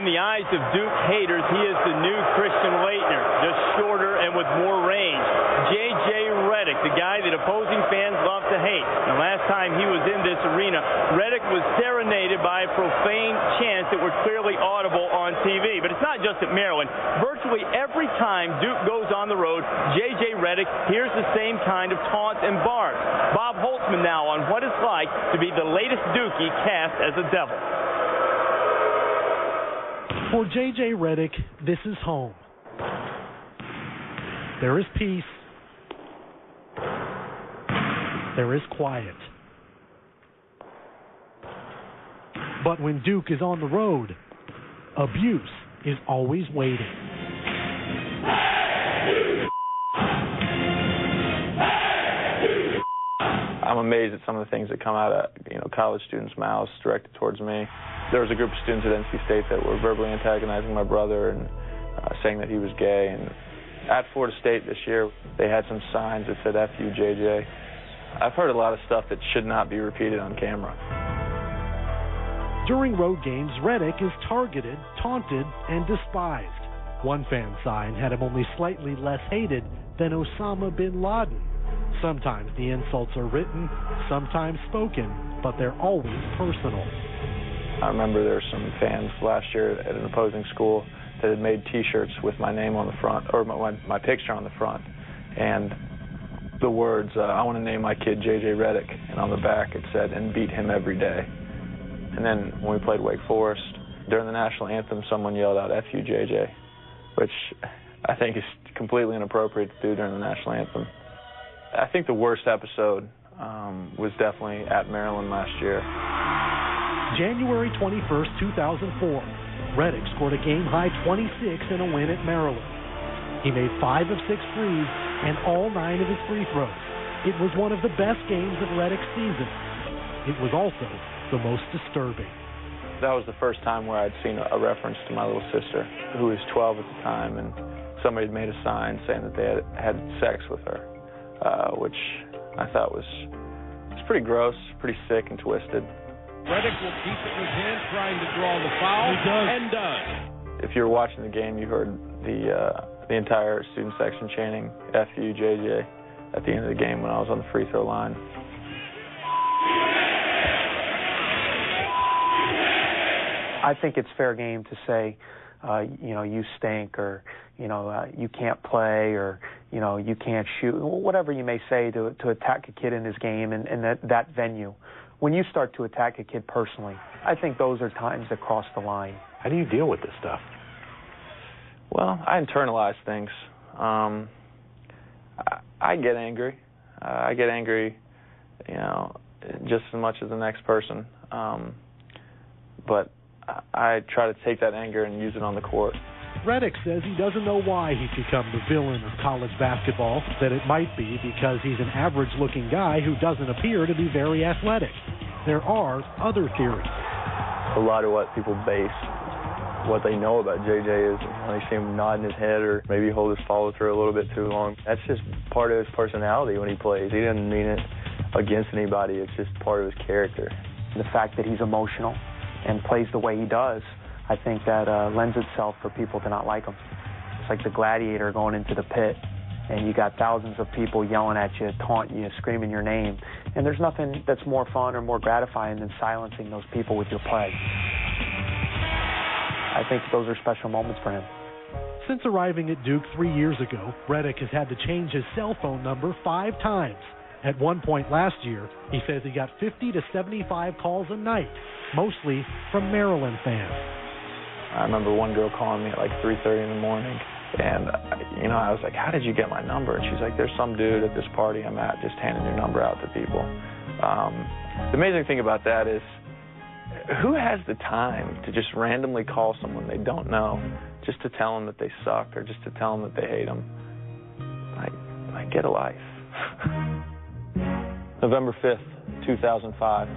In the eyes of Duke haters, he is the new Christian Laettner, just shorter and with more range. J.J. Redick, the guy that opposing fans love to hate. The last time he was in this arena, Redick was serenaded by a profane chants that were clearly audible on TV. But it's not just at Maryland. Virtually every time Duke goes on the road, J.J. Redick hears the same kind of taunts and barks. Bob Holtzman now on what it's like to be the latest Dookie cast as a devil. For J.J. Redick, this is home. There is peace. There is quiet. But when Duke is on the road, abuse is always waiting. I'm amazed at some of the things that come out of college students' mouths directed towards me. There was a group of students at NC State that were verbally antagonizing my brother and saying that he was gay. And at Florida State this year, they had some signs that said, "F you, JJ." I've heard a lot of stuff that should not be repeated on camera. During road games, Redick is targeted, taunted, and despised. One fan sign had him only slightly less hated than Osama bin Laden. Sometimes the insults are written, sometimes spoken, but they're always personal. I remember there were some fans last year at an opposing school that had made T-shirts with my name on the front, or my picture on the front, and the words, "I want to name my kid J.J. Redick," and on the back it said, "and beat him every day." And then when we played Wake Forest, during the national anthem, someone yelled out, "F you, JJ," which I think is completely inappropriate to do during the national anthem. I think the worst episode was definitely at Maryland last year. January 21st, 2004, Redick scored a game-high 26 in a win at Maryland. He made 5 of 6 threes and all 9 of his free throws. It was one of the best games of Redick's season. It was also the most disturbing. That was the first time where I'd seen a reference to my little sister, who was 12 at the time, and somebody had made a sign saying that they had sex with her, which I thought was pretty gross, pretty sick and twisted. Redick will keep it in his hand, trying to draw the foul, and does. If you were watching the game, you heard the entire student section chanting "F you, JJ" at the end of the game when I was on the free throw line. I think it's fair game to say, you stink, or, you can't play, or, you can't shoot, whatever you may say to attack a kid in his game and that venue. When you start to attack a kid personally, I think those are times that cross the line. How do you deal with this stuff? Well, I internalize things. I get angry. I get angry, just as much as the next person. But I try to take that anger and use it on the court. Redick says he doesn't know why he's become the villain of college basketball, that it might be because he's an average-looking guy who doesn't appear to be very athletic. There are other theories. A lot of what people base what they know about JJ is they see him nodding his head or maybe hold his follow-through a little bit too long. That's just part of his personality when he plays. He doesn't mean it against anybody. It's just part of his character. The fact that he's emotional and plays the way he does, I think that lends itself for people to not like him. It's like the gladiator going into the pit, and you got thousands of people yelling at you, taunting you, screaming your name. And there's nothing that's more fun or more gratifying than silencing those people with your play. I think those are special moments for him. Since arriving at Duke 3 years ago, Redick has had to change his cell phone number 5 times. At one point last year, he says he got 50 to 75 calls a night, mostly from Maryland fans. I remember one girl calling me at like 3:30 in the morning, and I was like, "How did you get my number?" And she's like, "There's some dude at this party I'm at just handing your number out to people." The amazing thing about that is, who has the time to just randomly call someone they don't know just to tell them that they suck or just to tell them that they hate them? Like get a life. November 5th, 2005.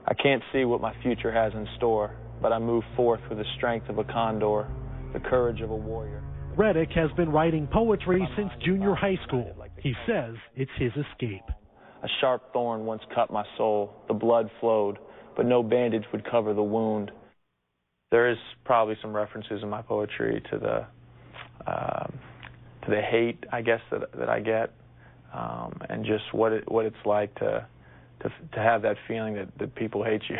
I can't see what my future has in store, but I move forth with the strength of a condor, the courage of a warrior. Redick has been writing poetry since junior high school. He says it's his escape. A sharp thorn once cut my soul. The blood flowed, but no bandage would cover the wound. There is probably some references in my poetry to the hate, I guess, that I get, and just what it's like to have that feeling that people hate you.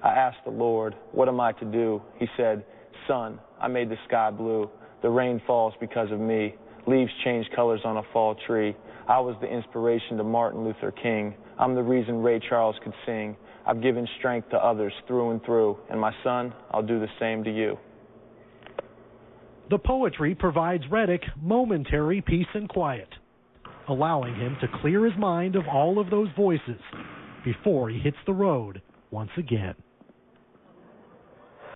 I asked the Lord, what am I to do? He said, son, I made the sky blue. The rain falls because of me. Leaves change colors on a fall tree. I was the inspiration to Martin Luther King. I'm the reason Ray Charles could sing. I've given strength to others through and through. And my son, I'll do the same to you. The poetry provides Redick momentary peace and quiet, allowing him to clear his mind of all of those voices before he hits the road once again.